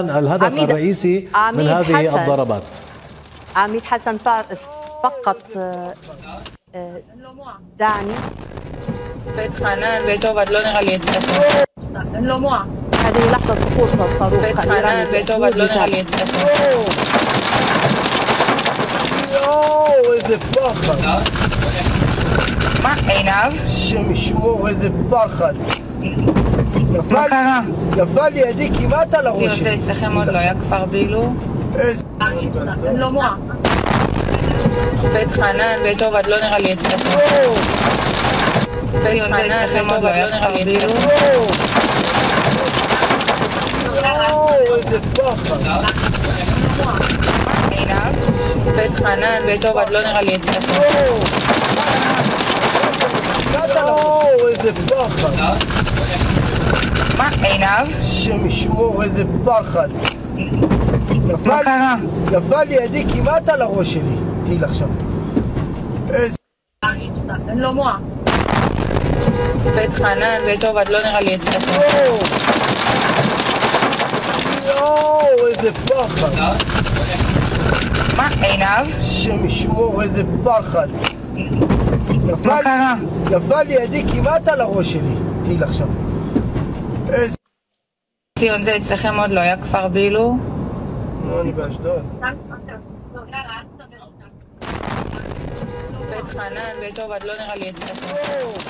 الهدف الرئيسي من هذه الضربات. عميد حسن فقط دعني. بيت حنان بيت عبد לא נראה לי הצליחו. هذه لحظة سقوط الصاروخ بيت حنان بيت عبد לא נראה לי הצליחו. יואו, איזה פחד. מה, עינב? השם ישמור, איזה פחד. מה קרה? נפל לידי כמעט על הראש זה שלי. אצלכם עוד לא היה כפר בילו? בית חנן בית עבד לא נראה לי הצליחו. בית חנן בית עבד לא נראה לי בילו. יואו, איזה פחד. עינב? בית חנן בית עבד לא נראה לי הצליחו. יואו, איזה פחד. מה, עינב? השם ישמור, איזה פחד. מה קרה? נפל לידי כמעט על הראש שלי. טיל עכשיו. בית חנן בית עבד לא נראה לי הצליחו. יואו, איזה פחד. מה, עינב? השם ישמור, איזה פחד. מה קרה? נפל לידי כמעט על הראש שלי. טיל עכשיו. ציון, זה אצלכם עוד לא היה כפר בילו? אני באשדוד. בית חנן בית עבד לא נראה לי הצליחו.